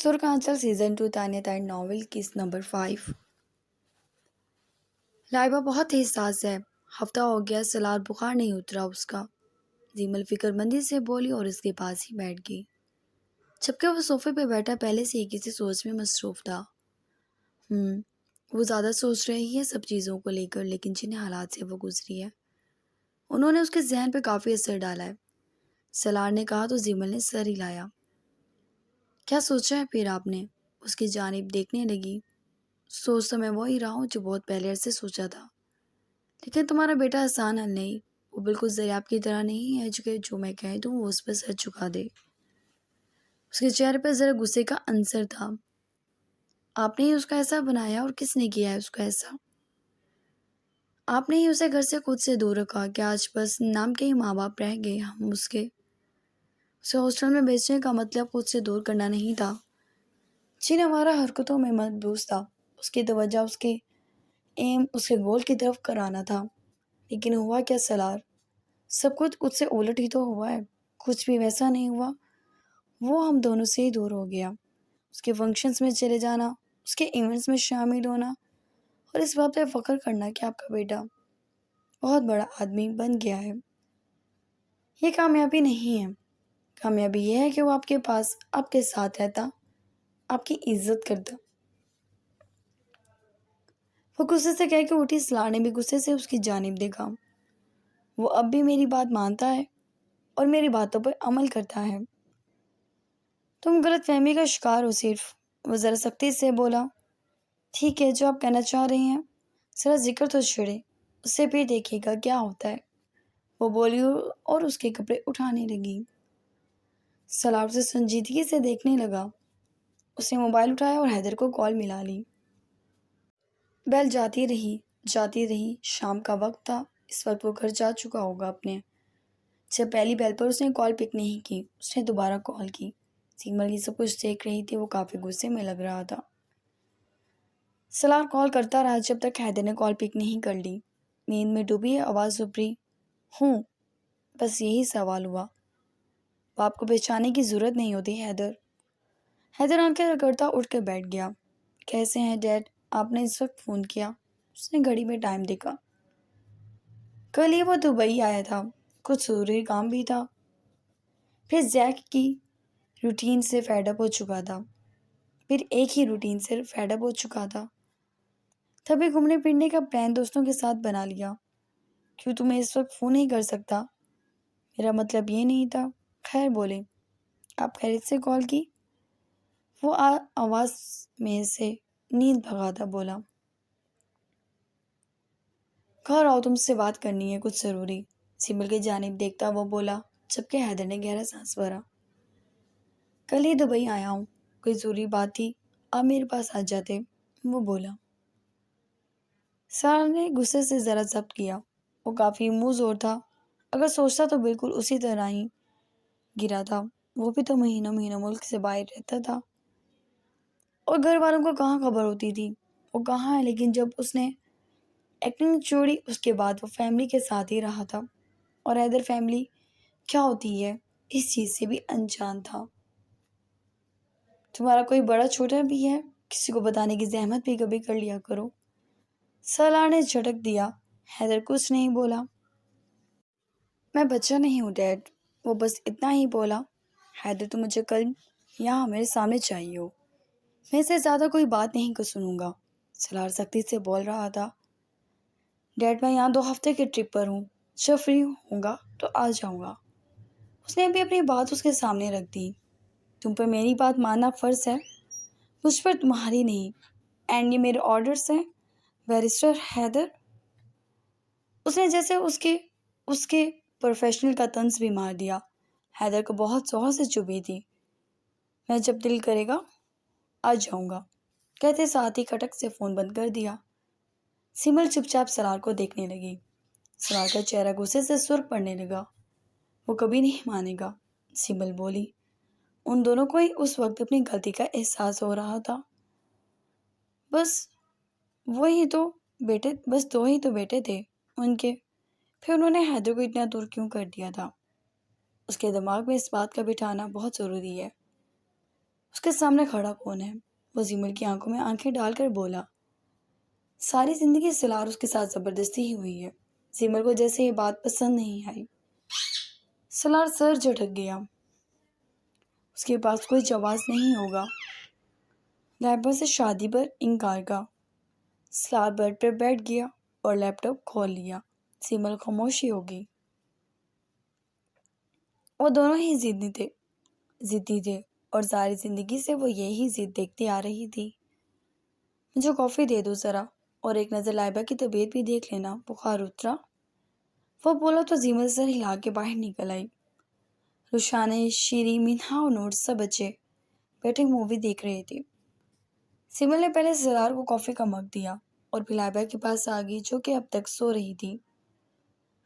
سرخ آنچل season 2 Tania تائن novel کس number 5۔ Laiba بہت حساس ہے۔ ہفتہ ہو گیا سلار بخار نہیں اترا اس کا۔ زیمل فکر مندی سے بولی اور اس کے پاس ہی بیٹھ گئی، جبکہ وہ صوفے پہ بیٹھا پہلے سے ہی کسی سوچ میں مصروف تھا۔ وہ زیادہ سوچ رہی ہے سب چیزوں کو لے کر، لیکن جن حالات سے وہ گزری ہے انہوں نے اس کے ذہن پہ کافی اثر ڈالا ہے۔ سلار نے کہا تو زیمل نے سر ہلایا۔ کیا سوچا ہے پھر آپ نے؟ اس کی جانب دیکھنے لگی۔ سوچ تو میں وہی رہا ہوں جو بہت پہلے سے سوچا تھا، لیکن تمہارا بیٹا آسان حل نہیں۔ وہ بالکل زریاب کی طرح نہیں ہے جو میں کہہ دوں وہ اس پر سر چکا دے۔ اس کے چہرے پر ذرا غصے کا عنصر تھا۔ آپ نے ہی اس کا ایسا بنایا، اور کس نے کیا ہے اس کا ایسا؟ آپ نے ہی اسے گھر سے خود سے دور رکھا کہ آج بس نام کے ہی ماں باپ رہ گئے ہم اسے ہاسٹل میں بھیجنے کا مطلب خود سے دور کرنا نہیں تھا۔ جن ہمارا حرکتوں میں ملبوس تھا اس کی توجہ اس کے ایم، اس کے گول کی طرف کرانا تھا۔ لیکن ہوا کیا سلار؟ سب کچھ اس سے الٹ ہی تو ہوا ہے۔ کچھ بھی ویسا نہیں ہوا، وہ ہم دونوں سے ہی دور ہو گیا۔ اس کے فنکشنز میں چلے جانا، اس کے ایونٹس میں شامل ہونا، اور اس بات پہ فخر کرنا کہ آپ کا بیٹا بہت بڑا آدمی بن گیا ہے۔ یہ کامیابی نہیں ہے۔ کامیابی یہ ہے کہ وہ آپ کے پاس، آپ کے ساتھ رہتا، آپ کی عزت کرتا۔ وہ غصے سے کہہ کے اٹھی۔ سلار نے بھی غصے سے اس کی جانب دیکھا۔ وہ اب بھی میری بات مانتا ہے اور میری باتوں پر عمل کرتا ہے۔ تم غلط فہمی کا شکار ہو صرف۔ وہ ذرا سختی سے بولا۔ ٹھیک ہے، جو آپ کہنا چاہ رہی ہیں ذرا ذکر تو چھڑے، اس سے پھر دیکھے گا کیا ہوتا ہے، وہ بولی اور اس کے کپڑے اٹھانے لگی۔ سلار اسے سنجیدگی سے دیکھنے لگا۔ اس نے موبائل اٹھایا اور حیدر کو کال ملا لی۔ بیل جاتی رہی۔ شام کا وقت تھا، اس وقت وہ گھر جا چکا ہوگا اپنے۔ جب پہلی بیل پر اس نے کال پک نہیں کی، اس نے دوبارہ کال کی۔ زیمل یہ سب کچھ دیکھ رہی تھی، وہ کافی غصے میں لگ رہا تھا۔ سلار کال کرتا رہا جب تک حیدر نے کال پک نہیں کر لی۔ نیند میں ڈوبی آواز ابھری۔ ہوں، بس یہی سوال ہوا۔ باپ کو پہچانے کی ضرورت نہیں ہوتی حیدر۔ حیدر آنکھیں رگڑتا اٹھ کر بیٹھ گیا۔ کیسے ہیں ڈیڈ؟ آپ نے اس وقت فون کیا؟ اس نے گھڑی میں ٹائم دیکھا۔ کل ہی وہ دبئی آیا تھا، کچھ ضروری کام بھی تھا، پھر زیک کی روٹین سے فیڈ اپ ہو چکا تھا۔ تبھی گھومنے پھرنے کا پلان دوستوں کے ساتھ بنا لیا۔ کیوں تمہیں اس وقت فون نہیں کر سکتا؟ میرا مطلب یہ نہیں تھا۔ خیر بولے، آپ خیریت سے کال کی؟ وہ آواز میں سے نیند بھگاتا بولا۔ گھر آؤ، تم سے بات کرنی ہے، کچھ ضروری۔ زیمل کی جانب دیکھتا وہ بولا، جبکہ حیدر نے گہرا سانس بھرا۔ کل ہی دبئی آیا ہوں، کوئی ضروری بات تھی، آپ میرے پاس آ جاتے، وہ بولا۔ سلار نے غصے سے ذرا ضبط کیا۔ وہ کافی منہ زور تھا، اگر سوچتا تو بالکل اسی طرح ہی گرا تھا۔ وہ بھی تو مہینوں ملک سے باہر رہتا تھا، اور گھر والوں کو کہاں خبر ہوتی تھی وہ کہاں ہے۔ لیکن جب اس نے ایکٹنگ چھوڑی اس کے بعد وہ فیملی کے ساتھ ہی رہا تھا، اور حیدر فیملی کیا ہوتی ہے اس چیز سے بھی انجان تھا۔ تمہارا کوئی بڑا چھوٹا بھی ہے، کسی کو بتانے کی زحمت بھی کبھی کر لیا کرو۔ سلار نے جھٹک دیا۔ حیدر کچھ نہیں بولا۔ میں بچہ نہیں ہوں ڈیڈ، وہ بس اتنا ہی بولا۔ حیدر تم مجھے کل یہاں میرے سامنے چاہیے ہو، میں اسے زیادہ کوئی بات نہیں کر سنوں گا۔ سلار سختی سے بول رہا تھا۔ ڈیڈ میں یہاں 2 ہفتے کے ٹرپ پر ہوں، جب فری ہوں گا تو آ جاؤں گا۔ اس نے بھی اپنی بات اس کے سامنے رکھ دی۔ تم پر میری بات ماننا فرض ہے، مجھ پر تمہاری نہیں، اینڈ یہ میرے آرڈرز ہیں بیرسٹر حیدر۔ اس نے جیسے اس کے پروفیشنل کا طنز بھی مار دیا۔ حیدر کو بہت زور سے چبھی تھی۔ میں جب دل کرے گا آ جاؤں گا، کہتے ساتھ ہی کھٹک سے فون بند کر دیا۔ زیمل چپ چاپ سلار کو دیکھنے لگی۔ سلار کا چہرہ غصے سے سرخ پڑنے لگا۔ وہ کبھی نہیں مانے گا، زیمل بولی۔ ان دونوں کو ہی اس وقت اپنی غلطی کا احساس ہو رہا تھا۔ بس 2 ہی تو بیٹے تھے ان کے، پھر انہوں نے حیدر کو اتنا دور کیوں کر دیا تھا؟ اس کے دماغ میں اس بات کا بٹھانا بہت ضروری ہے۔ اس کے سامنے کھڑا کون ہے؟ وہ زیمل کی آنکھوں میں آنکھیں ڈال کر بولا۔ ساری زندگی سلار اس کے ساتھ زبردستی ہی ہوئی ہے۔ زیمل کو جیسے یہ بات پسند نہیں آئی۔ سلار سر جھٹک گیا۔ اس کے پاس کوئی جواز نہیں ہوگا۔ لائبہ سے شادی پر انکار کا۔ سلار بیڈ پر بیٹھ گیا اور لیپ ٹاپ کھول لیا۔ زیمل خاموشی ہوگی۔ وہ دونوں ہی ضدی تھے اور ساری زندگی سے وہ یہی ضد دیکھتی آ رہی تھی۔ مجھے کافی دے دو ذرا، اور ایک نظر لائبہ کی طبیعت بھی دیکھ لینا، بخار اترا؟ وہ بولا تو زیمل سر ہلا کے باہر نکل آئی۔ رشانے، شیری، مینہا اور نور سب بچے بیٹھے مووی دیکھ رہے تھے۔ زیمل نے پہلے سرار کو کافی کا مگ دیا اور پھر لائبہ کے پاس آ گئی جو کہ اب تک سو رہی تھی۔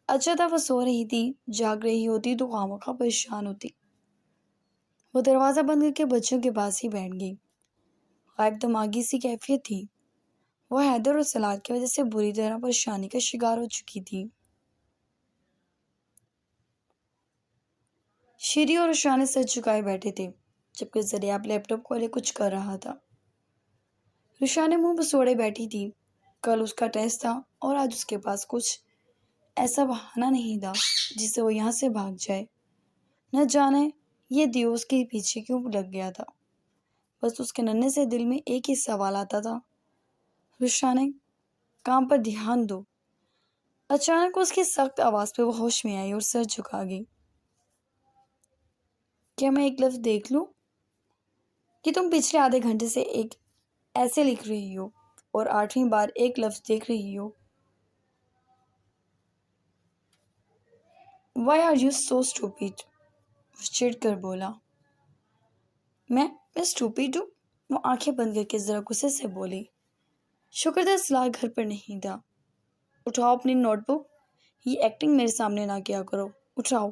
اچھا تھا وہ سو رہی تھی، جاگ رہی ہوتی تو خواہ پریشان ہوتی۔ وہ دروازہ بند کر کے بچوں کے پاس ہی بیٹھ گئی۔ غائب دماغی سی کیفیت تھی۔ وہ حیدر اور سلاد کی وجہ سے بری طرح پریشانی کا شکار ہو چکی تھی۔ شیری اور رشانے سر جھکائے بیٹھے تھے جبکہ زریاب لیپ ٹاپ کھولے کچھ کر رہا تھا۔ رشانے منہ بسوڑے بیٹھی تھی۔ کل اس کا ٹیسٹ تھا اور آج اس کے پاس کچھ ایسا بہانہ نہیں تھا جس سے وہ یہاں سے بھاگ جائے۔ نہ جانے یہ دیو اس کے پیچھے کیوں لگ گیا تھا۔ بس اس کے ننھے سے دل میں ایک ہی سوال آتا تھا، رشانے، کام پر دھیان دو۔ اچانک اس کی سخت آواز پہ وہ ہوش میں آئی اور سر جھکا گئی۔ کیا میں ایک لفظ دیکھ لوں؟ کہ تم پچھلے آدھے گھنٹے سے ایک ایسے لکھ رہی ہو اور 8ویں بار ایک لفظ دیکھ رہی ہو۔ Why are you so stupid؟ وہ چڑھ کر بولا۔ میں اسٹوپڈ ہوں؟ وہ آنکھیں بند کر کے ذرا غصے سے بولی۔ شکر تھا سلار گھر پر نہیں تھا۔ اٹھاؤ اپنی نوٹ بک، یہ ایکٹنگ میرے سامنے نہ کیا کرو، اٹھاؤ۔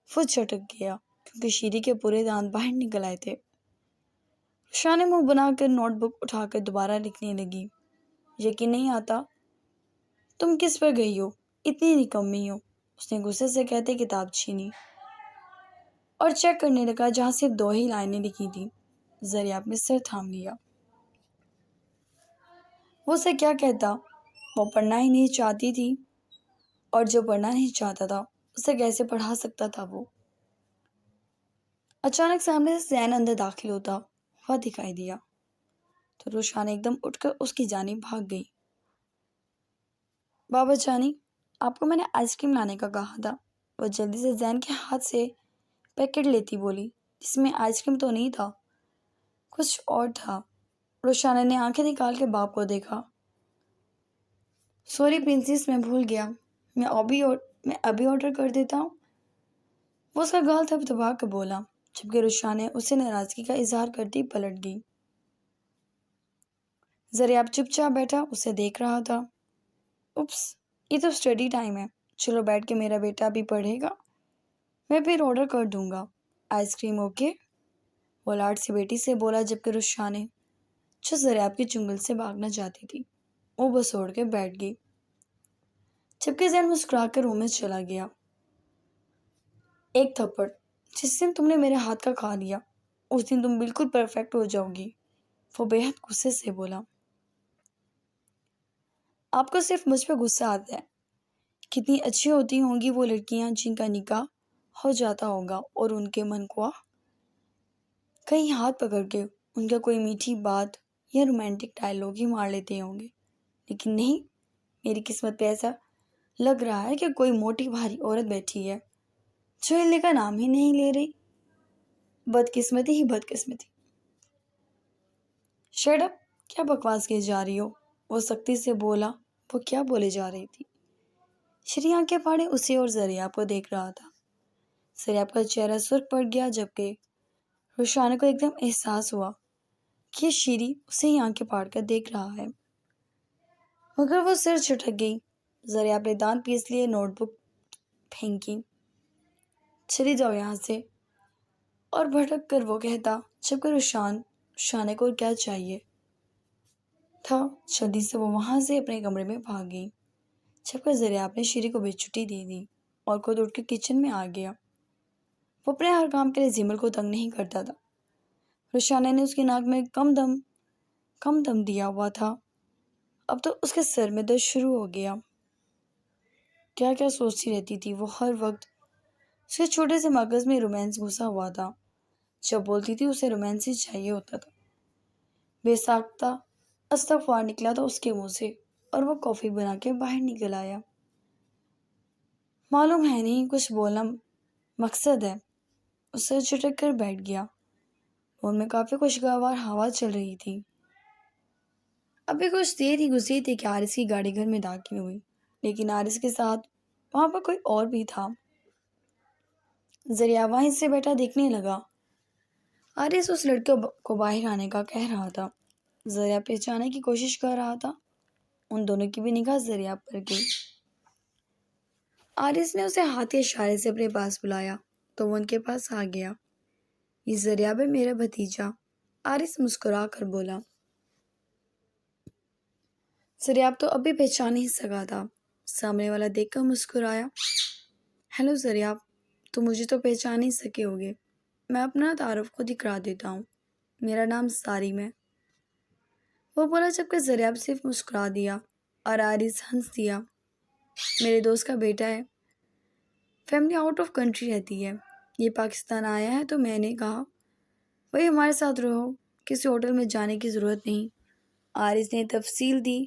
وہ جھٹک گیا کیونکہ شیری کے پورے دانت باہر نکل آئے تھے۔ رشانے منہ بنا کر نوٹ بک اٹھا کر دوبارہ لکھنے لگی۔ یقین نہیں آتا تم کس پر گئی ہو، اتنی نکمی ہو۔ اس نے غصے سے کہتے کتاب چھینی اور چیک کرنے لگا جہاں صرف 2 ہی لائنیں لکھی تھی۔ زریاب نے سر تھام لیا۔ وہ اسے کیا کہتا؟ وہ پڑھنا ہی نہیں چاہتی تھی، اور جو پڑھنا نہیں چاہتا تھا اسے کیسے پڑھا سکتا تھا وہ؟ اچانک سامنے سے زین اندر داخل ہوتا ہوا دکھائی دیا تو روشان ایک دم اٹھ کر اس کی جانب بھاگ گئی۔ بابا جانی، آپ کو میں نے آئس کریم لانے کا کہا تھا۔ وہ جلدی سے زین کے ہاتھ سے پیکٹ لیتی بولی، جس میں آئس کریم تو نہیں تھا، کچھ اور تھا۔ روشانہ نے آنکھیں نکال کے باپ کو دیکھا۔ سوری پرنسس، میں بھول گیا، میں ابھی آرڈر کر دیتا ہوں۔ وہ اس کا گال تھپتھپا کے بولا جبکہ روشانہ اسے ناراضگی کا اظہار کرتی پلٹ گئی۔ زریاب چپ چاپ بیٹھا اسے دیکھ رہا تھا۔ اپس، یہ تو اسٹڈی ٹائم ہے، چلو بیٹھ کے میرا بیٹا بھی پڑھے گا، میں پھر آرڈر کر دوں گا آئس کریم، اوکے؟ وہ لاڈ سے بیٹی سے بولا جبکہ رشانے جو زریاب کی چنگل سے بھاگنا چاہتی تھی وہ بس اوڑھ کے بیٹھ گئی، جبکہ زین مسکرا کر روم میں چلا گیا۔ ایک تھپڑ، جس دن تم نے میرے ہاتھ کا کھا لیا اس دن تم بالکل پرفیکٹ ہو جاؤ گی، وہ بے حد غصے سے بولا۔ آپ کو صرف مجھ پہ غصہ آتا ہے۔ کتنی اچھی ہوتی ہوں گی وہ لڑکیاں جن کا نکاح ہو جاتا ہوگا اور ان کے من کو کہیں ہاتھ پکڑ کے ان کا کوئی میٹھی بات یا رومانٹک ڈائلاگ ہی مار لیتے ہوں گے، لیکن نہیں، میری قسمت پہ ایسا لگ رہا ہے کہ کوئی موٹی بھاری عورت بیٹھی ہے جو ہلنے کا نام ہی نہیں لے رہی۔ بدقسمتی ہی بدقسمتی۔ شٹ اپ، کیا بکواس کیے جا رہی ہو؟ وہ سختی سے بولا۔ وہ کیا بولے جا رہی تھی؟ شری آنکھیں پھاڑے اسے اور زریاب کو دیکھ رہا تھا۔ زریاب کا چہرہ سرخ پڑ گیا جبکہ روشانہ کو ایک دم احساس ہوا کہ شیری اسے ہی آنکھیں پھاڑ کر دیکھ رہا ہے، مگر وہ سر جھٹک گئی۔ زریاب نے دانت پیس لیے، نوٹ بک پھینکی۔ چلی جاؤ یہاں سے، اور بھٹک کر وہ کہتا جبکہ روشانہ کو کیا چاہیے تھا، جلدی سے وہ وہاں سے اپنے کمرے میں بھاگ گئی، جبکہ زریاب نے شیری کو بھی چھٹی دے دی اور خود اٹھ کے کچن میں آ گیا۔ وہ اپنے ہر کام کے لیے زیمل کو تنگ نہیں کرتا تھا، رشانے نے اس کی ناک میں کم دم دیا ہوا تھا. اب تو اس کے سر میں درد شروع ہو گیا. کیا کیا سوچتی رہتی تھی وہ ہر وقت. اس کے چھوٹے سے مغز میں رومانس گھسا ہوا تھا. جب بولتی تھی اسے رومانس ہی چاہیے ہوتا تھا. بے ساختہ استغفار نکلا تھا اس کے منہ سے اور وہ کافی بنا کے باہر نکل آیا. معلوم ہے نہیں کچھ بولنا مقصد ہے. اس سے جھٹک کر بیٹھ گیا. روم میں کافی خوشگوار ہوا چل رہی تھی. ابھی کچھ دیر ہی گزری تھی کہ عارض کی گاڑی گھر میں داخل ہوئی، لیکن عارض کے ساتھ وہاں پر کوئی اور بھی تھا. ذریعہ وہیں سے بیٹھا دیکھنے لگا. عارض اس لڑکے کو باہر آنے کا کہہ رہا تھا. ذریعہ پہچانے کی کوشش کر رہا تھا. ان دونوں کی بھی نگاہ ذریعہ پر گئی. عارض نے اسے ہاتھ کے اشارے سے اپنے پاس بلایا تو وہ ان کے پاس آ گیا. یہ ذریعہ ہے میرا بھتیجا، عارض مسکرا کر بولا. ذریعہ تو ابھی پہچان نہیں سکا تھا. سامنے والا دیکھ کر مسکرایا. ہیلو ذریعہ، تم مجھے تو پہچان نہیں سکے ہوگے. میں اپنا تعارف خود ہی کرا دیتا ہوں. میرا نام سارم ہے. وہ بولا جبکہ ذریعہ صرف مسکرا دیا اور عارض ہنس دیا. میرے دوست کا بیٹا ہے. فیملی آؤٹ آف کنٹری رہتی ہے. یہ پاکستان آیا ہے تو میں نے کہا بھائی ہمارے ساتھ رہو، کسی ہوٹل میں جانے کی ضرورت نہیں. عارض نے تفصیل دی.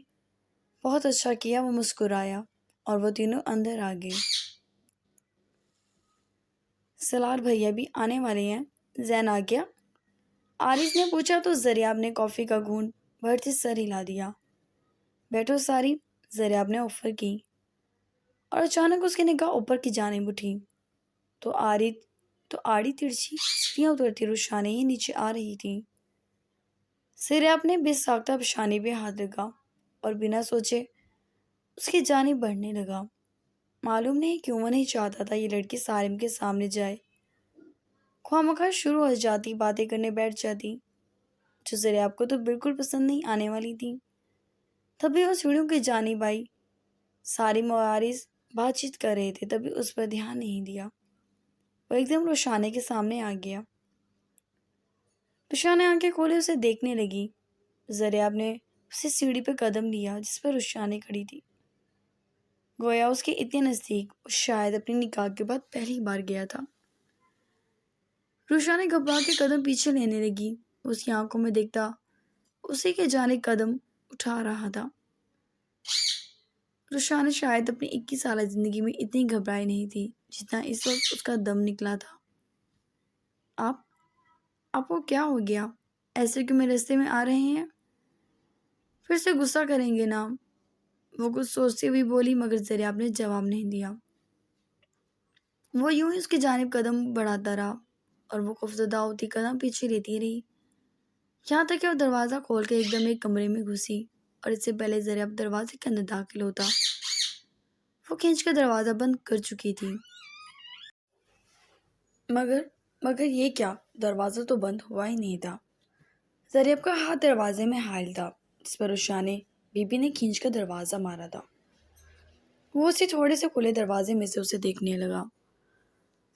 بہت اچھا کیا. وہ مسکرایا اور وہ تینوں اندر آ گئے. سلار بھیا بھی آنے والے ہیں. زین آ گیا؟ عارض نے پوچھا تو ذریعہ نے کافی کا گھونٹ بھرتے سر ہلا دیا. بیٹھو ساری، ذریعہ نے آفر کی اور اچانک اس کی نگاہ اوپر کی جانب اٹھی تو آڑی ترچھی سیڑھیاں اترتی رخسانے ہی نیچے آ رہی تھی. ذریعہ نے بے ساختہ پیشانی پہ ہاتھ رکھا اور بنا سوچے اس کی جانب بڑھنے لگا. معلوم نہیں کیوں وہ نہیں چاہتا تھا یہ لڑکی سارم کے سامنے جائے. خواہ مخواہ شروع ہو جاتی، باتیں کرنے بیٹھ جاتی جو ذریعہ کو تو بالکل پسند نہیں آنے والی تھی. تبھی وہ سیڑھیوں کی جانب آئی. سارم و عارض بات چیت کر رہے تھے تبھی اس پر دھیان نہیں دیا. وہ ایک دم روشانے کے سامنے آ گیا. روشانے آنکھیں کھولے اسے دیکھنے لگی. ذریعہ نے اسے سیڑھی پہ قدم لیا جس پر روشانے کھڑی تھی. گویا اس کے اتنے نزدیک وہ شاید اپنی نکاح کے بعد پہلی بار گیا تھا. روشانے گھبرا کے قدم پیچھے لینے لگی. اس کی آنکھوں میں دیکھتا اسی کے جانب قدم اٹھا رہا تھا. روشانے شاید اپنی 21 سالہ زندگی میں اتنی گھبرائی نہیں تھی جتنا اس وقت اس کا دم نکلا تھا. آپ کو کیا ہو گیا؟ ایسے کیوں میرے راستے میں آ رہے ہیں؟ پھر سے غصہ کریں گے نا؟ وہ کچھ سوچتی ہوئی بولی مگر ذریعہ نے جواب نہیں دیا. وہ یوں ہی اس کی جانب قدم بڑھاتا رہا اور وہ خوفزدہ ہوتی قدم پیچھے لیتی رہی یہاں تک کہ وہ دروازہ کھول کے ایک دم ایک کمرے میں گھسی اور اس سے پہلے ذریعہ دروازے کے اندر داخل ہوتا وہ کھینچ کر دروازہ بند کر چکی تھی. مگر یہ کیا؟ دروازہ تو بند ہوا ہی نہیں تھا. ذریعہ کا ہاتھ دروازے میں حائل تھا جس پر روشانے بی بی نے کھینچ کر دروازہ مارا تھا. وہ اسی تھوڑے سے کھلے دروازے میں سے اسے دیکھنے لگا.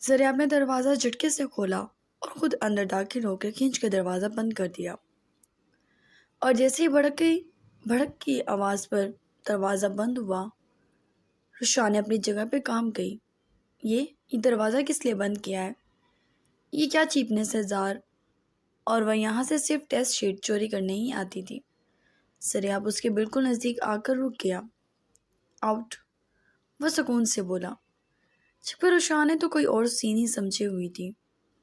ذریعہ نے دروازہ جھٹکے سے کھولا اور خود اندر داخل ہو کر کھینچ کر دروازہ بند کر دیا. اور جیسے ہی بھڑک کی آواز پر دروازہ بند ہوا روشانے اپنی جگہ پہ کام گئی. یہ دروازہ کس لیے بند کیا ہے؟ یہ کیا چیپنس ہے زار؟ اور وہ یہاں سے صرف ٹیسٹ شیٹ چوری کرنے ہی آتی تھی. ذریعہ اس کے بالکل نزدیک آ کر رک گیا. آؤٹ، وہ سکون سے بولا. جبکہ روشانے تو کوئی اور سین ہی سمجھے ہوئی تھی.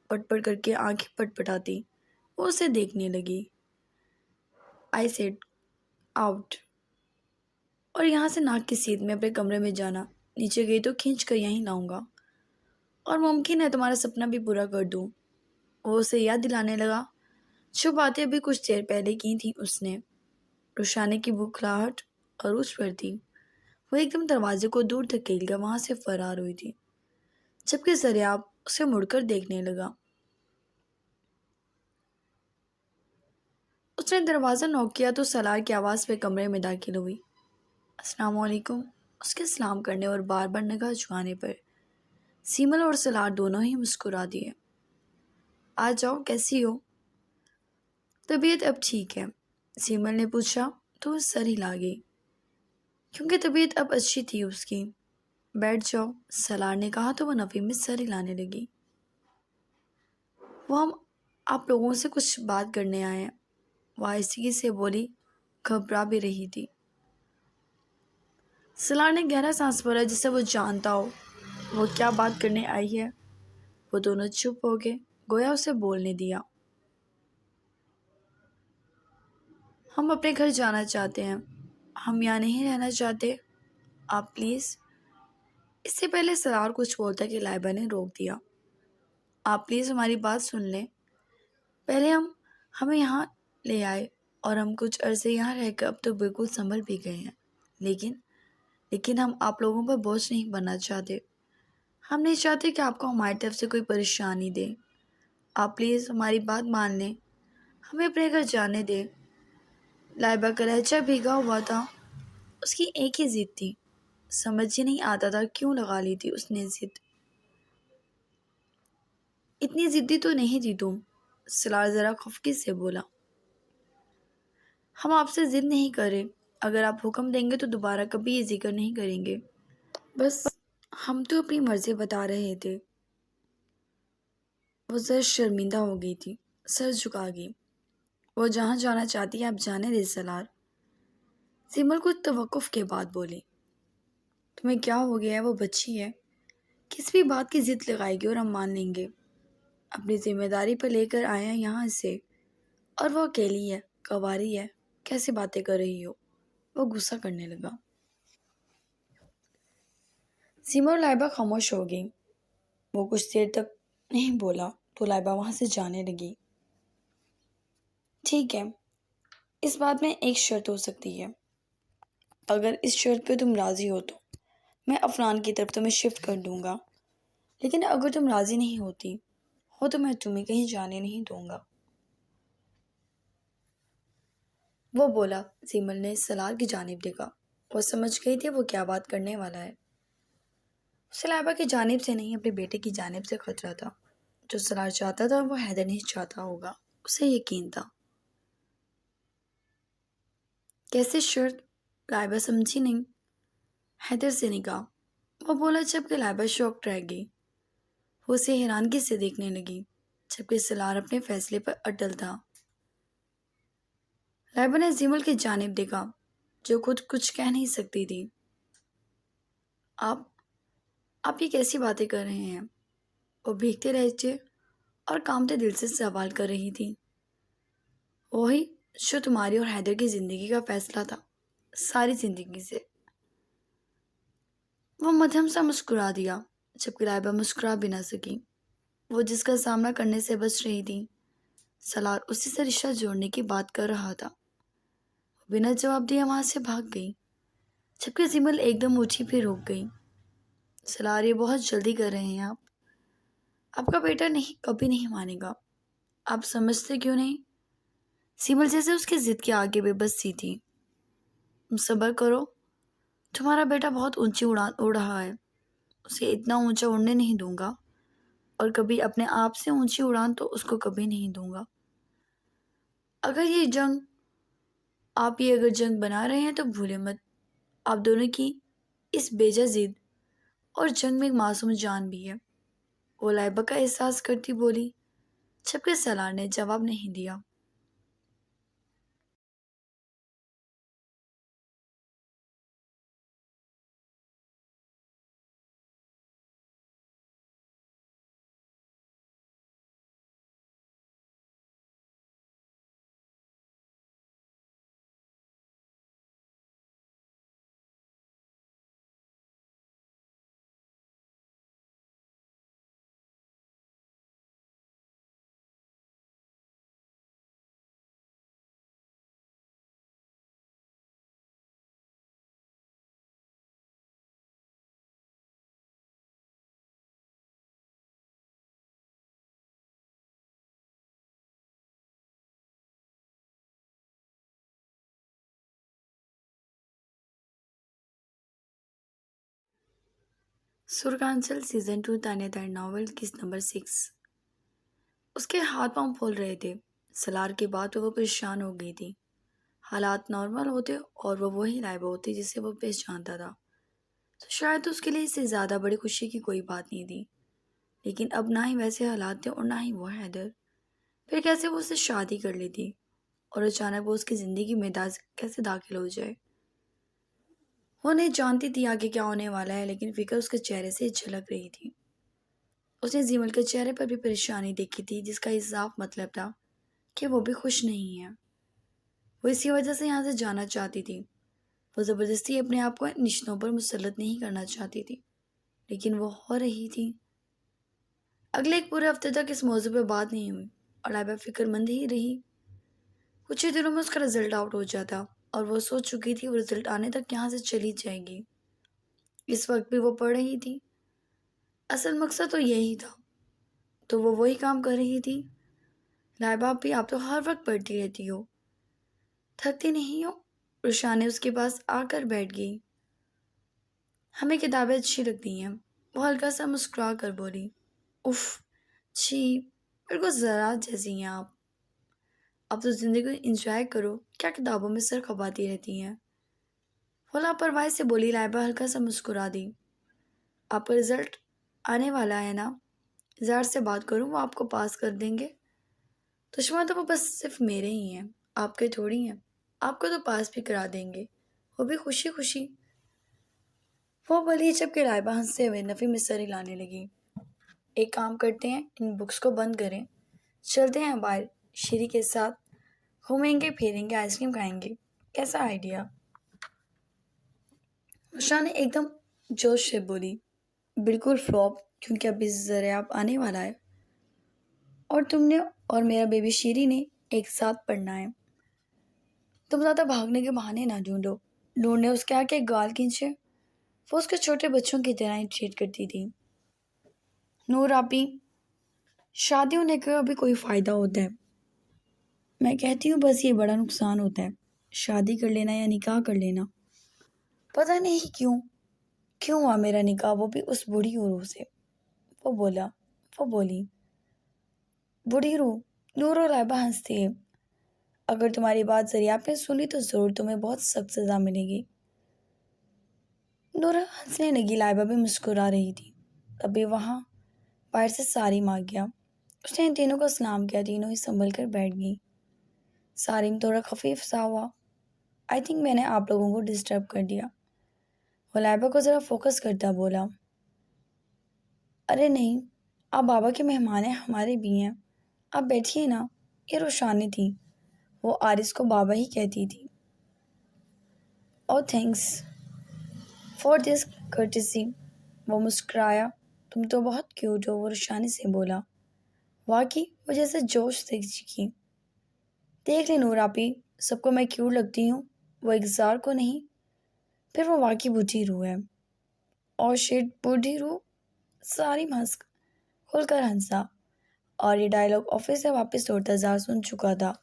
پٹ پٹ کر کے آنکھیں پٹ پٹاتی وہ اسے دیکھنے لگی. I said out. اور یہاں سے ناک کی سیدھ میں اپنے کمرے میں جانا. نیچے گئی تو کھینچ کر یہیں لاؤں گا اور ممکن ہے تمہارا سپنا بھی پورا کر دوں. وہ اسے یاد دلانے لگا جو باتیں ابھی کچھ دیر پہلے کی تھیں اس نے. روشانے کی بکھلاہٹ عروج پر تھی. وہ ایک دم دروازے کو دور دھکیل کر وہاں سے فرار ہوئی تھی جبکہ ذریعہ اسے مڑ کر دیکھنے لگا. اس نے دروازہ نوک کیا تو سلار کی آواز پہ کمرے میں داخل ہوئی. السلام علیکم. اس کے سلام کرنے اور بار بار نگاہ جھکانے پر سیمل اور سلار دونوں ہی مسکرا دیے. آ جاؤ، کیسی ہو؟ طبیعت اب ٹھیک ہے؟ سیمل نے پوچھا تو وہ سر ہلا گئی کیونکہ طبیعت اب اچھی تھی اس کی۔ بیٹھ جاؤ، سلار نے کہا تو وہ نفی میں سر ہلانے لگی۔ وہ ہم آپ لوگوں سے کچھ بات کرنے آئے ہیں، وہ آہستگی سے بولی، گھبرا بھی رہی تھی۔ سلار نے گہرا سانس بھرا جسے وہ جانتا ہو وہ کیا بات کرنے آئی ہے۔ وہ دونوں چپ ہو گئے، گویا اسے بولنے دیا۔ ہم اپنے گھر جانا چاہتے ہیں، ہم یہاں نہیں رہنا چاہتے، آپ پلیز۔ اس سے پہلے سرار کچھ بولتا کہ لائبہ نے روک دیا۔ آپ پلیز ہماری بات سن لیں۔ پہلے ہمیں یہاں لے آئے اور ہم کچھ عرصے یہاں رہ کر اب تو بالکل سنبھل بھی گئے ہیں، لیکن ہم آپ لوگوں پر بوجھ نہیں بننا چاہتے۔ ہم نہیں چاہتے کہ آپ کو ہماری طرف سے کوئی پریشانی دے۔ آپ پلیز ہماری بات مان لیں، ہمیں اپنے گھر جانے دیں۔ لائبہ کا لہجہ بھیگا ہوا تھا، اس کی ایک ہی ضد تھی، سمجھ ہی نہیں آتا تھا کیوں لگا لی تھی اس نے ضد۔ اتنی ضدی تو نہیں تھی تم، سلار ذرا خفگی سے بولا۔ ہم آپ سے ضد نہیں کر رہے، اگر آپ حکم دیں گے تو دوبارہ کبھی یہ ذکر نہیں کریں گے، بس ہم تو اپنی مرضی بتا رہے تھے۔ وہ ذرا شرمندہ ہو گئی تھی، سر جھکا گئی۔ وہ جہاں جانا چاہتی ہے آپ جانے دے سلار۔ سیمل کچھ توقف کے بعد بولی، تمہیں کیا ہو گیا ہے؟ وہ بچی ہے، کس بھی بات کی ضد لگائے گی اور ہم مان لیں گے۔ اپنی ذمہ داری پہ لے کر آئے ہیں یہاں سے، اور وہ اکیلی ہے، کنواری ہے، کیسی باتیں کر رہی ہو؟ وہ غصہ کرنے لگا۔ سیما اور لائبہ خاموش ہو گئی۔ وہ کچھ دیر تک نہیں بولا تو لائبہ وہاں سے جانے لگی۔ ٹھیک ہے، اس بات میں ایک شرط ہو سکتی ہے، اگر اس شرط پہ تم راضی ہو تو میں عفنان کی طرف تمہیں شفٹ کر دوں گا، لیکن اگر تم راضی نہیں ہوتی ہو تو میں تمہیں کہیں جانے نہیں دوں گا۔ وہ بولا۔ سیمل نے سلار کی جانب دیکھا، وہ سمجھ گئی تھی وہ کیا بات کرنے والا ہے۔ اسے لائبہ کی جانب سے نہیں اپنے بیٹے کی جانب سے خطرہ تھا۔ جو سلار چاہتا تھا وہ حیدر نہیں چاہتا ہوگا، اسے یقین تھا۔ کیسے شرط؟ لائبہ سمجھی نہیں۔ حیدر سے نکاح، وہ بولا جبکہ لائبہ شوق رہ گئی۔ وہ اسے حیرانگی سے دیکھنے لگی جبکہ سلار اپنے فیصلے پر اٹل تھا۔ لائبہ نے زیمل کی جانب دیکھا جو خود کچھ کہہ نہیں سکتی تھی۔ آپ یہ کیسی باتیں کر رہے ہیں؟ وہ بھیگتے رہتے اور کانپتے دل سے سوال کر رہی تھی۔ وہی جو تمہاری اور حیدر کی زندگی کا فیصلہ تھا، ساری زندگی سے۔ وہ مدھم سا مسکرا دیا جبکہ لائبہ مسکرا بھی نہ سکی۔ وہ جس کا سامنا کرنے سے بچ رہی تھی، سلار اسی سے رشتہ جوڑنے کی بات کر رہا تھا۔ وہ بنا جواب دیے وہاں سے بھاگ گئی جبکہ زیمل ایک دم اٹھی پھر رک گئی۔ سلار، یہ بہت جلدی کر رہے ہیں آپ کا بیٹا کبھی نہیں مانے گا۔ آپ سمجھتے کیوں نہیں؟ سیمل جیسے اس کی ضد کے آگے بے بس سی تھی۔ تم صبر کرو، تمہارا بیٹا بہت اونچی اڑان اڑ رہا ہے، اسے اتنا اونچا اڑنے نہیں دوں گا، اور کبھی اپنے آپ سے اونچی اڑان تو اس کو کبھی نہیں دوں گا۔ اگر یہ جنگ بنا رہے ہیں تو بھولے مت، آپ دونوں کی اس بیجا ضد اور جنگ میں ایک معصوم جان بھی ہے۔ وہ لائبہ کا احساس کرتی بولی جبکہ سلار نے جواب نہیں دیا۔ سرکانچل سیزن 2 تانیہ تیر ناول کس نمبر 6۔ اس کے ہاتھ پاؤں پھول رہے تھے، سلار کے بعد وہ پریشان ہو گئی تھی۔ حالات نارمل ہوتے اور وہ وہی لائبہ ہوتی جسے وہ پہچانتا تھا تو شاید اس کے لیے اس سے زیادہ بڑی خوشی کی کوئی بات نہیں تھی، لیکن اب نہ ہی ویسے حالات تھے اور نہ ہی وہ حیدر۔ پھر کیسے وہ اس سے شادی کر لیتی اور اچانک وہ اس کی زندگی میں کیسے داخل ہو جائے۔ وہ نہیں جانتی تھی آگے کیا ہونے والا ہے، لیکن فکر اس کے چہرے سے جھلک رہی تھی۔ اس نے زیمل کے چہرے پر بھی پریشانی دیکھی تھی، جس کا صاف مطلب تھا کہ وہ بھی خوش نہیں ہے۔ وہ اسی وجہ سے یہاں سے جانا چاہتی تھی۔ وہ زبردستی اپنے آپ کو ان رشتوں پر مسلط نہیں کرنا چاہتی تھی، لیکن وہ ہو رہی تھی۔ اگلے ایک پورے ہفتے تک اس موضوع پہ بات نہیں ہوئی اور لائبہ فکر مند ہی رہی۔ کچھ ہی دنوں میں اس کا رزلٹ آؤٹ ہو جاتا اور وہ سوچ چکی تھی وہ رزلٹ آنے تک یہاں سے چلی جائے گی۔ اس وقت بھی وہ پڑھ رہی تھی۔ اصل مقصد تو یہی تھا، تو وہ وہی کام کر رہی تھی۔ لائبہ بھی آپ تو ہر وقت پڑھتی رہتی ہو، تھکتی نہیں ہو؟ رشانے اس کے پاس آ کر بیٹھ گئی۔ ہمیں کتابیں اچھی لگتی ہیں، وہ ہلکا سا مسکرا کر بولی۔ اف چھی، بالکل ذرا جیسی ہیں آپ۔ اب تو زندگی کو انجوائے کرو، کیا کتابوں میں سر کھپاتی رہتی ہیں؟ وہ لاپرواہی سے بولی۔ لائبہ ہلکا سا مسکرا دی۔ آپ کا رزلٹ آنے والا ہے نا، زار سے بات کروں، وہ آپ کو پاس کر دیں گے۔ دشمن تو وہ بس صرف میرے ہی ہیں، آپ کے تھوڑی ہیں۔ آپ کو تو پاس بھی کرا دیں گے، وہ بھی خوشی خوشی۔ وہ بولی جبکہ لائبہ ہنستے ہوئے نفی میں سر ہلانے لگی۔ ایک کام کرتے ہیں، ان بکس کو بند کریں، چلتے ہیں باہر، شیری کے ساتھ گھومیں گے پھریں گے، آئس کریم کھائیں گے۔ کیسا آئیڈیا؟ رشا نے ایک دم جوش سے بولی۔ بالکل فلاپ، کیونکہ ابھی ذریعہ آنے والا ہے اور تم نے اور میرا بیبی شیری نے ایک ساتھ پڑھنا ہے۔ تم زیادہ بھاگنے کے بہانے نہ ڈھونڈو۔ نور نے اس کے آگے گال کھینچے۔ وہ اس کے چھوٹے بچوں کی طرح ہی ٹریٹ کرتی تھی۔ نور آپی، شادی ہونے کا بھی کوئی فائدہ ہوتا ہے؟ میں کہتی ہوں بس یہ بڑا نقصان ہوتا ہے، شادی کر لینا یا نکاح کر لینا۔ پتہ نہیں کیوں ہوا میرا نکاح، وہ بھی اس بوڑھی روح سے۔ وہ بولی۔ بوڑھی روح؟ نور اور لائبہ ہنستے ہیں۔ اگر تمہاری بات ذریعہ پہ سنی تو ضرور تمہیں بہت سخت سزا ملے گی۔ نور ہنسنے لگی، لائبہ بھی مسکرا رہی تھی۔ تبھی وہاں باہر سے سارم آ گیا۔ اس نے ان تینوں کو سلام کیا، تینوں ہی سنبھل کر بیٹھ گئی۔ سارم تھوڑا خفیف سا ہوا۔ آئی تھنک میں نے آپ لوگوں کو ڈسٹرب کر دیا۔ وہ لائبہ کو ذرا فوکس کرتا بولا۔ ارے نہیں، آپ بابا کے مہمان ہیں، ہمارے بھی ہیں، آپ بیٹھیے نا۔ یہ روشانی تھی، وہ آرس کو بابا ہی کہتی تھی۔ او تھینکس فار دس کرٹسی، وہ مسکرایا۔ تم تو بہت کیوٹ ہو، وہ روشانی سے بولا۔ واقعی وہ جیسے جوش سے چیخی۔ دیکھ لے نور آپی، سب کو میں کیوٹ لگتی ہوں، وہ ایک زار کو نہیں۔ پھر وہ واقعی بوڑھی روح ہے۔ اور شیٹ، بوڑھی روح؟ ساری مسک کھل کر ہنسا، اور یہ ڈائلاگ آفس سے واپس لوٹتا زار سن چکا تھا۔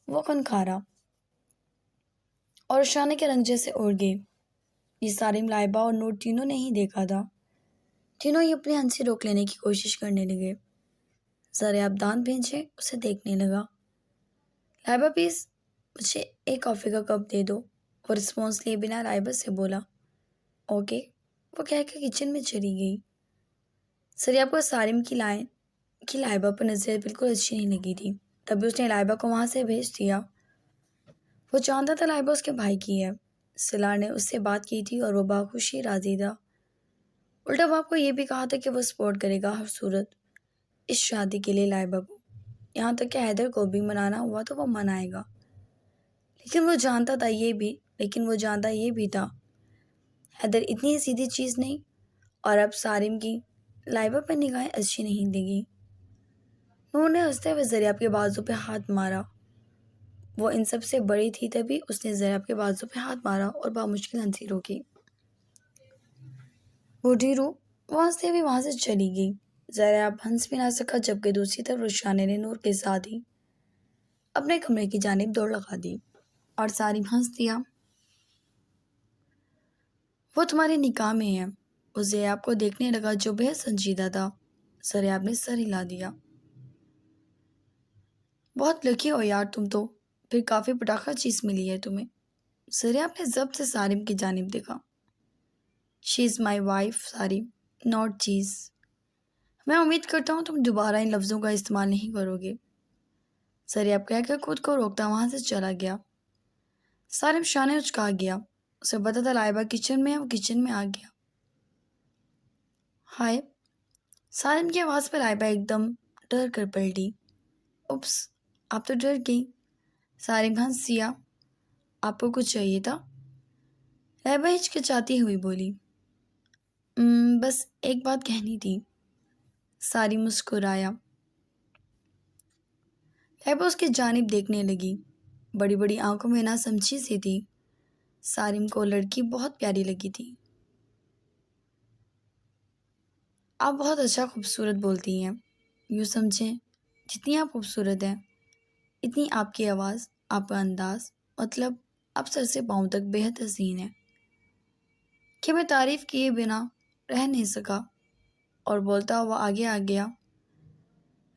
وہ خنخارا اور شانے کے رنگ جیسے اڑ گئے۔ یہ سارم، لائبہ اور نور تینوں نے ہی دیکھا تھا۔ تینوں ہی اپنی ہنسی روک لینے کی کوشش کرنے لگے۔ ذرا آپ دان بھیجے اسے دیکھنے لگا۔ لائبہ پلیز مجھے ایک کافی کا کپ دے دو، وہ رسپانس لیے بنا لائبہ سے بولا۔ اوکے، وہ کہہ کے کچن میں چلی گئی۔ سریاب کو سارم کی لائبہ پر نظر بالکل اچھی نہیں لگی تھی، تبھی اس نے لائبہ کو وہاں سے بھیج دیا۔ وہ جانتا تھا لائبہ اس کے بھائی کی ہے، سلار نے اس سے بات کی تھی اور وہ باخوشی راضی تھا۔ الٹا باپ کو یہ بھی کہا تھا کہ وہ سپورٹ کرے گا ہر صورت اس شادی کے لیے لائبہ کو، یہاں تک کہ حیدر کو بھی منانا ہوا تو وہ منائے گا۔ لیکن وہ جانتا یہ بھی تھا حیدر اتنی سیدھی چیز نہیں، اور اب سارم کی لائبہ پر نگاہیں اچھی نہیں لگی۔ نور نے ہنستے ہوئے ذریعہ کے بازو پہ ہاتھ مارا۔ وہ ان سب سے بڑی تھی، تبھی اس نے ذریعہ کے بازو پہ ہاتھ مارا اور بامشکل ہنسی روکی۔ بوڑھی روح؟ وہ ہنستے ہوئے وہاں سے چلی گئی۔ ذریعہ ہنس بھی نہ سکا، جبکہ دوسری طرف رشانے نے نور کے ساتھ ہی اپنے کمرے کی جانب دوڑ لگا دی اور سارم ہنس دیا۔ وہ تمہارے نکاح میں ہے، وہ ذریعہ کو دیکھنے لگا جو بہت سنجیدہ تھا۔ ذریعہ نے سر ہلا دیا۔ بہت لکی ہو یار تم تو، پھر کافی پٹاخہ چیز ملی ہے تمہیں۔ زریاب نے ضبط سے سارم کی جانب دیکھا۔ شی از مائی وائف سارم، ناٹ چیز۔ میں امید کرتا ہوں تم دوبارہ ان لفظوں کا استعمال نہیں کرو گے، زریاب کہہ کر خود کو روکتا وہاں سے چلا گیا۔ سارم شانے اچکا گیا، اسے پتا تھا لائبہ کچن میں ہے، وہ کچن میں آ گیا۔ ہائے، سارم کی آواز پہ لائبہ ایک دم ڈر کر پلٹی۔ اپس، آپ تو ڈر گئی۔ سارم ہنس دیا۔ آپ کو کچھ چاہیے تھا؟ لائبہ ہچکچاتی ہوئی بولی۔ بس ایک بات کہنی تھی۔ سارم مسکرایا۔ لائبہ اس کی جانب دیکھنے لگی، بڑی بڑی آنکھوں میں نہ سمجھی سی تھی۔ سارم کو لڑکی بہت پیاری لگی تھی۔ آپ بہت اچھا خوبصورت بولتی ہیں، یوں سمجھیں جتنی آپ خوبصورت ہیں اتنی آپ کی آواز، آپ کا انداز، مطلب آپ سر سے پاؤں تک بے حد حسین ہیں کہ میں تعریف کیے بنا رہ نہیں سکا، اور بولتا ہوا آگے آ گیا۔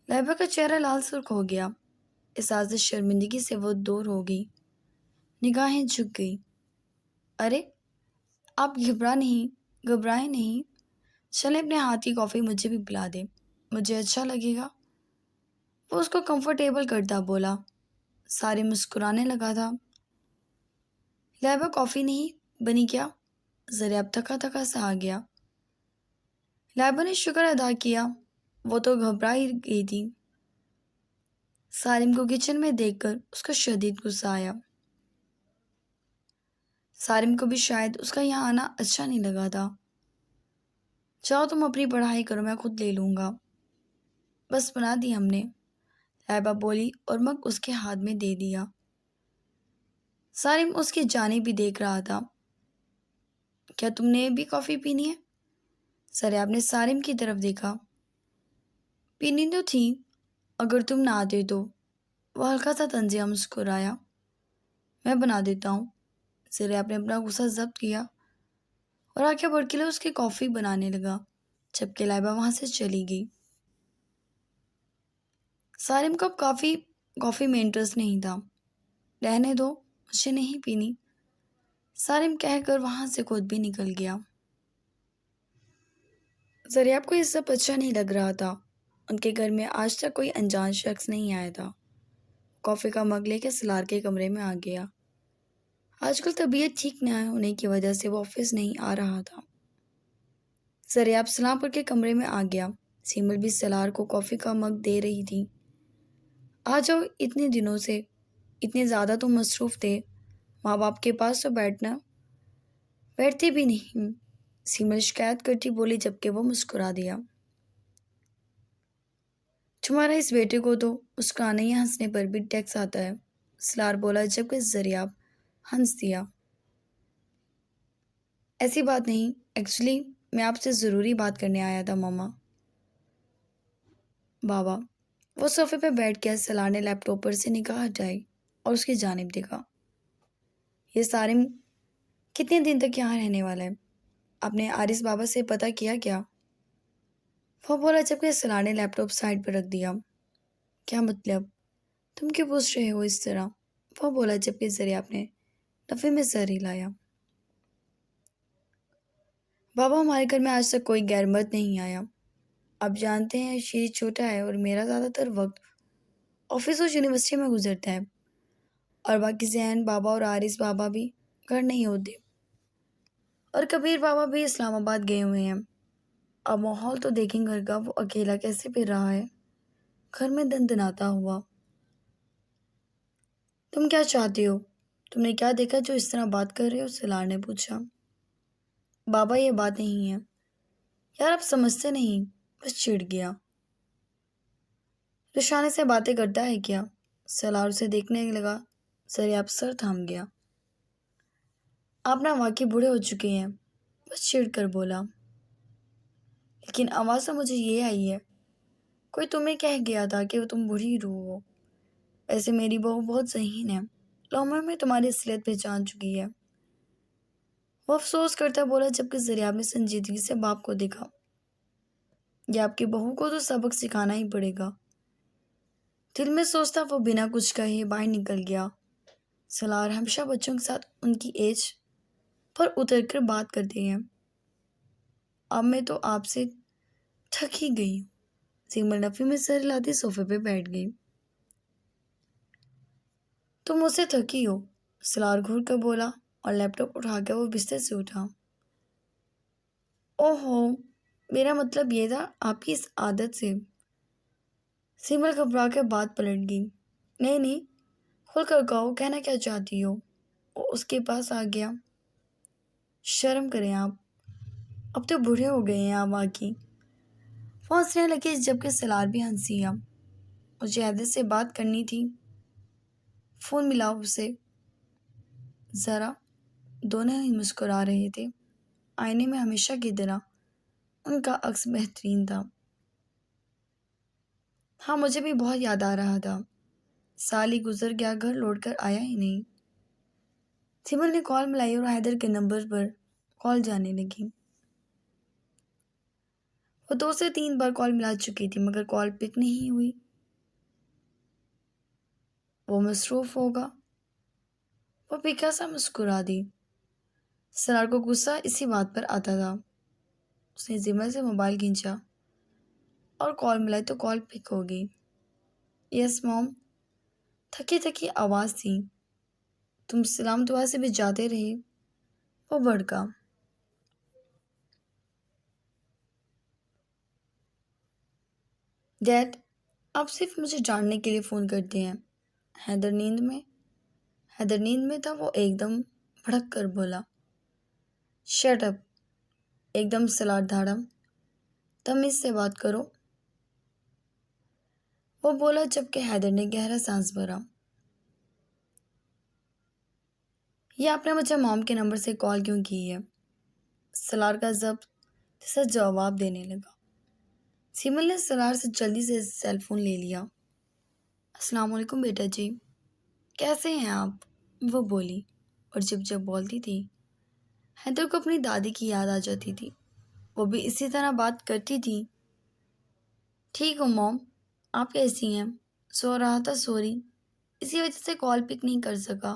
لائبہ کا چہرہ لال سرخ ہو گیا، احساس شرمندگی سے وہ دور ہو گئی، نگاہیں جھک گئی۔ ارے آپ گھبرائیں نہیں، چلیں اپنے ہاتھ کی کافی مجھے بھی پلا دیں، مجھے اچھا لگے گا۔ وہ اس کو کمفرٹیبل کرتا بولا۔ سارے مسکرانے لگا تھا۔ لائبہ کافی نہیں بنی کیا؟ زریاب تھکا تھکا سا آ گیا۔ لائبہ نے شکر ادا کیا، وہ تو گھبرا ہی گئی تھی۔ سارم کو کچن میں دیکھ کر اس کا شدید غصہ آیا۔ سارم کو بھی شاید اس کا یہاں آنا اچھا نہیں لگا تھا۔ جاؤ تم اپنی پڑھائی کرو، میں خود لے لوں گا۔ بس بنا دی ہم نے، لائبہ بولی اور مگ اس کے ہاتھ میں دے دیا۔ سارم اس کی جانب بھی دیکھ رہا تھا۔ کیا تم نے بھی کافی پینی ہے؟ زریاب نے سارم کی طرف دیکھا۔ پینی تو تھی اگر تم نہ آتے تو۔ وہ ہلکا سا طنزیہ مسکرایا۔ میں بنا دیتا ہوں۔ زریاب نے اپنا غصہ ضبط کیا اور آنکھیں بھڑکیلے اس کی کافی بنانے لگا، جبکہ لائبہ وہاں سے چلی گئی۔ سارم کو اب کافی میں انٹرسٹ نہیں تھا۔ رہنے دو، مجھے نہیں پینی، سارم کہہ کر وہاں سے خود بھی نکل گیا۔ زریاب کو یہ سب اچھا نہیں لگ رہا تھا۔ ان کے گھر میں آج تک کوئی انجان شخص نہیں آیا تھا۔ کافی کا مگ لے کے سلار کے کمرے میں آ گیا۔ آج کل طبیعت ٹھیک نہ ہونے کی وجہ سے وہ آفس نہیں آ رہا تھا۔ زریاب سلام کر کے کمرے میں آ گیا۔ سیمل بھی سلار کو کافی کا مگ دے رہی تھی۔ آ جاؤ، اتنے دنوں سے اتنے زیادہ تو مصروف تھے، ماں باپ کے پاس تو بیٹھتے بھی نہیں، سیمل شکایت کرتی بولی، جبکہ وہ مسکرا دیا۔ تمہارا اس بیٹے کو تو مسکرانے یا ہنسنے پر بھی ٹیکس آتا ہے، سلار بولا، جبکہ زریاب ہنس دیا۔ ایسی بات نہیں، ایکچولی میں آپ سے ضروری بات کرنے آیا تھا ماما بابا۔ وہ صوفے پہ بیٹھ گیا۔ سلار نے لیپ ٹاپ پر سے نگاہ ہٹائی اور اس کی جانب دیکھا۔ یہ سارم کتنے دن تک یہاں رہنے والا ہے؟ آپ نے عارض بابا سے پتہ کیا کیا؟ وہ بولا، جبکہ سلار نے لیپ ٹاپ سائڈ پر رکھ دیا۔ کیا مطلب؟ تم کیوں پوچھ رہے ہو اس طرح؟ وہ بولا، جبکہ زریاب نے نفے میں سر ہلایا۔ بابا، ہمارے گھر میں آج تک کوئی غیر مرد نہیں آیا۔ آپ جانتے ہیں شیری چھوٹا ہے اور میرا زیادہ تر وقت آفس اور یونیورسٹی میں گزرتا ہے، اور باقی ذہن بابا اور عارض بابا بھی گھر نہیں ہوتے، اور کبیر بابا بھی اسلام آباد گئے ہوئے ہیں۔ اب ماحول تو دیکھیں گھر کا، وہ اکیلا کیسے پھر رہا ہے، گھر میں دندناتا ہوا۔ تم کیا چاہتے ہو؟ تم نے کیا دیکھا جو اس طرح بات کر رہے ہو؟ سلار نے پوچھا۔ بابا، یہ بات نہیں ہے یار، آپ سمجھتے نہیں، بس چڑ گیا۔ رشانے سے باتیں کرتا ہے کیا؟ سلار اسے دیکھنے لگا۔ زریاب سر تھام گیا۔ آپ نا واقعی بوڑھے ہو چکے ہیں، بس چڑ کر بولا۔ لیکن آواز تو مجھے یہ آئی ہے، کوئی تمہیں کہہ گیا تھا کہ تم بوڑھی روح ہو۔ ایسے میری بہو بہت ذہین ہے، لمحے میں تمہاری اصلیت پہچان چکی ہے۔ وہ افسوس کرتا بولا، جبکہ زریاب نے سنجیدگی سے باپ کو دیکھا۔ یہ آپ کی بہو کو تو سبق سکھانا ہی پڑے گا۔ دل میں سوچتا وہ بنا کچھ کہے باہر نکل گیا۔ سلار ہمیشہ بچوں کے ساتھ ان کی ایج پر اتر کر بات کرتے ہیں۔ اب میں تو آپ سے تھک ہی گئی ہوں۔ سیمل نفی میں سر ہلاتی صوفے پہ بیٹھ گئی۔ تم مجھ سے تھکی ہو، سلار گھور کر بولا اور لیپ ٹاپ اٹھا کر وہ بستر سے اٹھا۔ اوہو، میرا مطلب یہ تھا آپ کی اس عادت سے۔ سیمل گھبرا کر بات پلٹ گئی۔ نہیں نہیں، کھل کر کہو، کہنا کیا چاہتی ہو؟ وہ اس کے پاس آ گیا۔ شرم کریں آپ، اب تو بوڑھے ہو گئے ہیں آپ واقعی۔ وہ ہنسنے لگے جبکہ سلار بھی ہنسی۔ اب مجھے حیدر سے بات کرنی تھی، فون ملاؤ اسے ذرا۔ دونوں ہی مسکرا رہے تھے۔ آئینے میں ہمیشہ کی طرح ان کا عکس بہترین تھا۔ ہاں، مجھے بھی بہت یاد آ رہا تھا، سال ہی گزر گیا، گھر لوٹ کر آیا ہی نہیں۔ سیمل نے کال ملائی اور حیدر کے نمبر پر کال جانے لگی۔ وہ 2 سے 3 بار کال ملا چکی تھی مگر کال پک نہیں ہوئی۔ وہ مصروف ہوگا۔ وہ پھیکا سا مسکرا دی۔ سرار کو غصہ اسی بات پر آتا تھا۔ اس نے سیمل سے موبائل کھینچا اور کال ملائی تو کال پک ہو گئی۔ یس موم، تھکی تھکی آواز تھی۔ تم سلام دعا سے بھی جاتے رہے؟ وہ بھڑکا۔ ڈیڈ، آپ صرف مجھے جاننے کے لیے فون کرتے ہیں۔ حیدر نیند میں تھا۔ وہ ایک دم بھڑک کر بولا۔ شٹ اپ، ایک دم سلار دھاڑم، تمیز سے بات کرو، وہ بولا جبکہ حیدر نے گہرا سانس بھرا۔ یہ آپ نے مجھے موم کے نمبر سے کال کیوں کی ہے؟ سلار کا ضبط جیسا جواب دینے لگا۔ سیمل نے سلار سے جلدی سے سیل فون لے لیا۔ السلام علیکم بیٹا جی، کیسے ہیں آپ؟ وہ بولی اور جب بولتی تھی حیدر کو اپنی دادی کی یاد آ جاتی تھی۔ وہ بھی اسی طرح بات کرتی تھی۔ ٹھیک ہوں موم، آپ کیسی ہیں؟ سو رہا تھا، سوری، اسی وجہ سے کال پک نہیں کر سکا،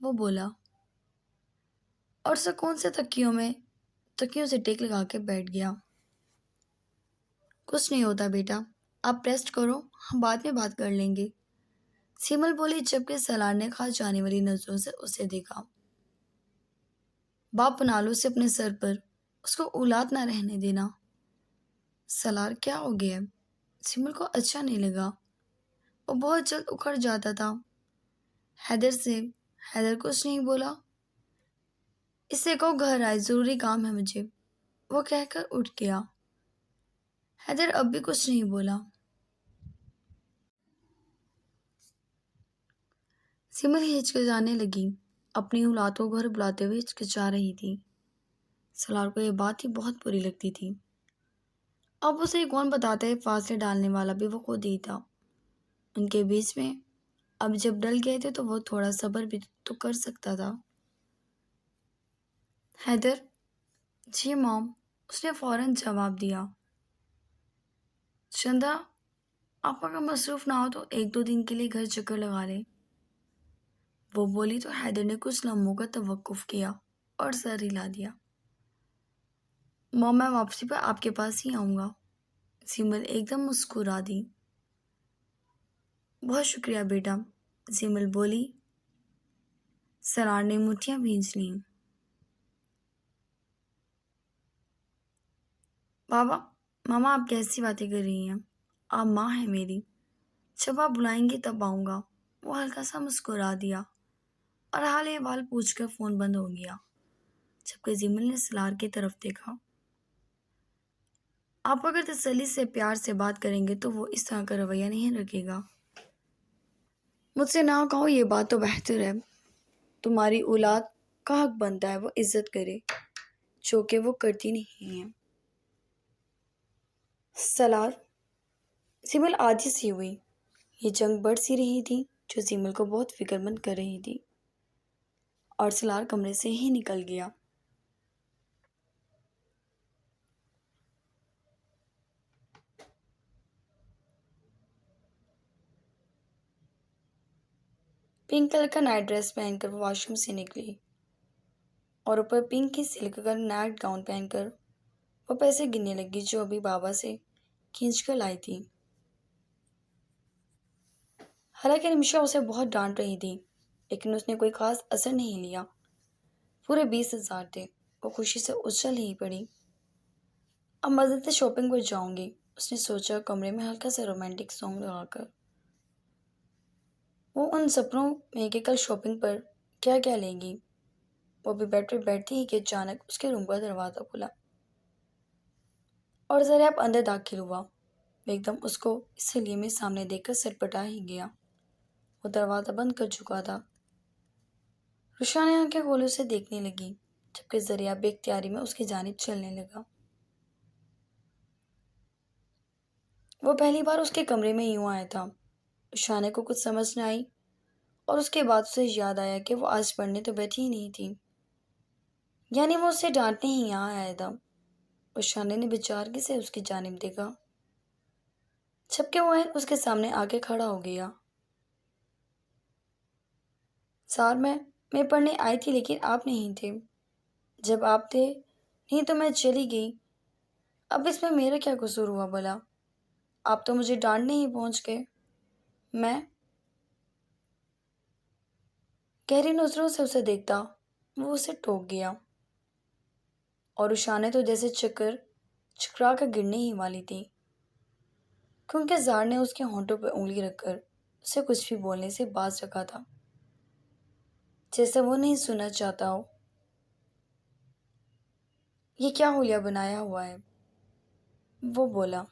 وہ بولا اور سکون سے تکیوں سے ٹیک لگا کے بیٹھ گیا۔ کچھ نہیں ہوتا بیٹا، آپ ریسٹ کرو، ہم بعد میں بات کر لیں گے، سیمل بولی جبکہ سلار نے کھا جانے والی نظروں سے اسے دیکھا۔ باپ بنا لو اسے اپنے سر پر، اس کو اولاد نہ رہنے دینا۔ سلار کیا ہو گیا؟ سیمل کو اچھا نہیں لگا۔ وہ بہت جلد اکھڑ جاتا تھا۔ حیدر کچھ نہیں بولا۔ اسے کہو گھر آئے، ضروری کام ہے مجھے، وہ کہہ کر اٹھ گیا۔ حیدر اب بھی کچھ نہیں بولا۔ سیمل ہچکچانے لگی، اپنی اولاد کو گھر بلاتے ہوئے ہچکچا رہی تھی۔ سلار کو یہ بات ہی بہت بری لگتی تھی۔ اب اسے کون بتاتا ہے، فاصلے ڈالنے والا بھی وہ خود ہی تھا۔ ان کے بیچ میں اب جب ڈل گئے تھے تو وہ تھوڑا صبر بھی تو کر سکتا تھا۔ حیدر، جی موم، اس نے فوراً جواب دیا۔ چندہ، آپ اگر مصروف نہ ہو تو 1-2 دن کے لیے گھر چکر لگا لیں، وہ بولی تو حیدر نے کچھ لمحوں کا توقف کیا اور سر ہلا دیا۔ موم، میں واپسی پر آپ کے پاس ہی آؤں گا، سیمل ایک دم مسکرا دی۔ بہت شکریہ بیٹا، سیمل بولی۔ سلار نے مٹھیاں بھینچ لیں۔ بابا، ماما آپ کیسی باتیں کر رہی ہیں؟ آپ ماں ہیں میری، جب آپ بلائیں گے تب آؤں گا، وہ ہلکا سا مسکرا دیا اور حال احوال پوچھ کر فون بند ہو گیا۔ جبکہ سیمل نے سلار کی طرف دیکھا۔ آپ اگر تسلی سے پیار سے بات کریں گے تو وہ اس طرح کا رویہ نہیں رکھے گا۔ مجھ سے نہ کہو یہ بات تو بہتر ہے۔ تمہاری اولاد کا حق بنتا ہے وہ عزت کرے، جو کہ وہ کرتی نہیں ہے۔ سلار، سیمل عاجز سی ہوئی۔ یہ جنگ بڑھ سی رہی تھی جو سیمل کو بہت فکر مند کر رہی تھی، اور سلار کمرے سے ہی نکل گیا۔ پنک کلر کا نائٹ ڈریس پہن کر وہ واش روم سے نکلی اور اوپر پنک کی سلک کا نائٹ گاؤن پہن کر وہ پیسے گننے لگی جو ابھی بابا سے کھینچ کر لائی تھی۔ حالانکہ نمشا اسے بہت ڈانٹ رہی تھی لیکن اس نے کوئی خاص اثر نہیں لیا۔ پورے 20,000 تھے، وہ خوشی سے اچھل ہی پڑی۔ اب مزے سے شاپنگ پر جاؤں گی، اس نے سوچا کمرے میں ہلکا سا رومانٹک سانگ لگا کر۔ وہ ان سپنوں میں کہ کل شاپنگ پر کیا کیا لے گی۔ وہ بھی بیڈ پر بیٹھتی ہی کہ اچانک اس کے روم کا دروازہ کھلا اور زریاب اندر داخل ہوا۔ وہ ایک دم اس کو اس لیے میں سامنے دیکھ کر سرپٹا ہی گیا۔ وہ دروازہ بند کر چکا تھا۔ رشا نے آنکھیں کھولے اسے دیکھنے لگی جبکہ زریاب بے اختیاری میں اس کی جانب چلنے لگا۔ وہ پہلی بار اس کے کمرے میں یوں آیا تھا۔ رشا کو کچھ سمجھ نہ آئی اور اس کے بعد اسے یاد آیا کہ وہ آج پڑھنے تو بیٹھی ہی نہیں تھی، یعنی وہ اسے ڈانٹنے ہی یہاں آیا تھا۔ رشا نے بےچارگی سے اس کی جانب دیکھا جبکہ وہ اس کے سامنے آ کے کھڑا ہو گیا۔ سار میں پڑھنے آئی تھی لیکن آپ نہیں تھے۔ جب آپ تھے نہیں تو میں چلی گئی۔ اب اس میں میرا کیا قصور ہوا بھلا؟ آپ تو مجھے ڈانٹنے ہی پہنچ گئے۔ میں گہری نظروں سے اسے دیکھتا وہ اسے ٹوک گیا اور رشا تو جیسے چکرا کر گرنے ہی والی تھی کیونکہ زار نے اس کے ہونٹوں پہ انگلی رکھ کر اسے کچھ بھی بولنے سے باز رکھا تھا، جیسے وہ نہیں سننا چاہتا ہو۔ یہ کیا حلیہ بنایا ہوا ہے؟ وہ بولا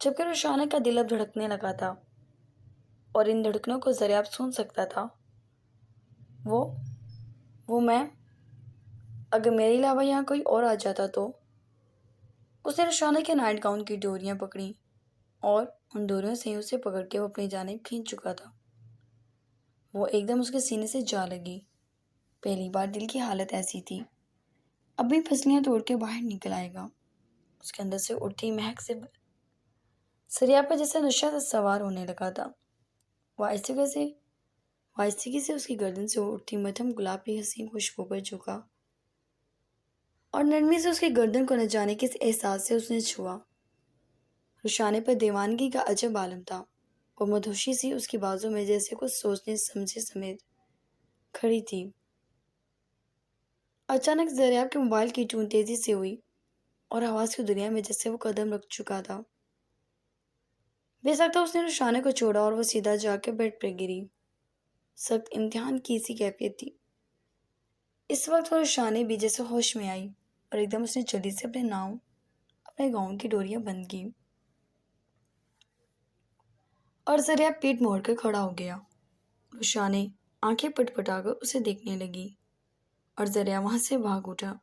جبکہ رشانے کا دل اب دھڑکنے لگا تھا اور ان دھڑکنوں کو زریاب سن سکتا تھا۔ وہ میں اگر میرے علاوہ یہاں کوئی اور آ جاتا تو؟ اس نے رشانے کے نائٹ گاؤن کی ڈوریاں پکڑی اور ان ڈوریوں سے اسے پکڑ کے وہ اپنی جانب کھینچ چکا تھا۔ وہ ایک دم اس کے سینے سے جا لگی۔ پہلی بار دل کی حالت ایسی تھی، اب بھی پسلیاں توڑ کے باہر نکل آئے گا۔ اس کے اندر سے اٹھتی مہک سے زریاب پہ جیسے نشہ سوار ہونے لگا تھا۔ وہ آہستگی سے اس کی گردن سے اٹھتی مدھم گلاب کی حسین خوشبو پر جھکا اور نرمی سے اس کی گردن کو نہ جانے کس احساس سے اس نے چھوا۔ رشانے پر دیوانگی کا عجب عالم تھا۔ وہ مدہوشی سی اس کی بازو میں جیسے کچھ سوچنے سمجھے سمیت کھڑی تھی۔ اچانک زریاب کے موبائل کی ٹون تیزی سے ہوئی اور آواز کی دنیا میں جیسے وہ قدم رکھ چکا تھا۔ بے سکتا اس نے رشانے کو چھوڑا اور وہ سیدھا جا کے بیڈ پر گری۔ سخت امتحان کی سی کیفیت تھی۔ اس وقت وہ رشانے بھی جیسے ہوش میں آئی اور ایک دم اس نے جلدی سے اپنے گاؤن کی ڈوریاں بند کی اور زریاب پیٹ موڑ کر کھڑا ہو گیا۔ رشانے آنکھیں پٹ پٹا کر اسے دیکھنے لگی اور زریاب وہاں سے بھاگ اٹھا۔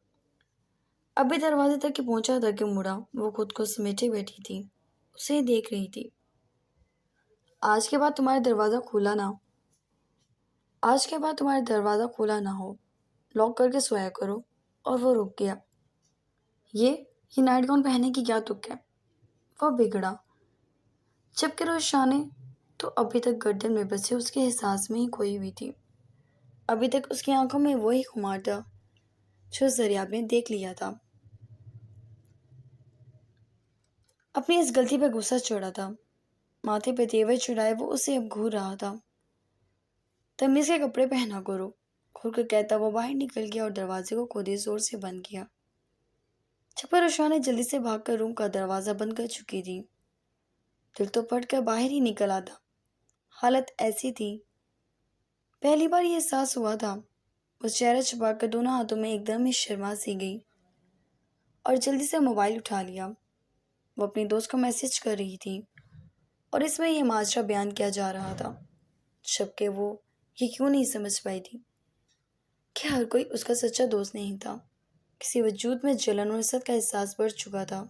ابھی دروازے تک کہ پہنچا تھا کہ مڑا وہ خود کو سمیٹے بیٹھی تھی، اسے دیکھ رہی تھی۔ آج کے بعد تمہارا دروازہ کھولا نہ ہو، لاک کر کے سویا کرو۔ اور وہ رک گیا۔ یہ نائٹ گاؤن پہننے کی کیا تک ہے؟ وہ بگڑا جبکہ رشانے تو ابھی تک گردن میں بسے اس کے احساس میں ہی کھوئی ہوئی تھی۔ ابھی تک اس کی آنکھوں میں وہی خمار تھا جو زریاب نے دیکھ لیا تھا۔ اپنی اس غلطی پہ غصہ چڑھا تھا، ماتھے پہ تیور چڑھائے وہ اسے اب گھور رہا تھا۔ تمیز کے کپڑے پہنا کرو، کھول کر کہتا وہ باہر نکل گیا اور دروازے کو خود ہی زور سے بند کیا۔ جبکہ رشانے جلدی سے بھاگ کر روم کا دروازہ بند کر چکی تھی۔ دل تو پھٹ کر باہر ہی نکل آتا۔ حالت ایسی تھی، پہلی بار یہ احساس ہوا تھا۔ وہ چہرہ چھپا کر دونوں ہاتھوں میں ایک دم ہی شرما سی گئی اور جلدی سے موبائل اٹھا لیا۔ وہ اپنی دوست کو میسج کر رہی تھی اور اس میں یہ ماجرا بیان کیا جا رہا تھا، جبکہ وہ یہ کیوں نہیں سمجھ پائی تھی کہ ہر کوئی اس کا سچا دوست نہیں تھا۔ کسی وجود میں جلن اور حسد کا احساس بڑھ چکا تھا۔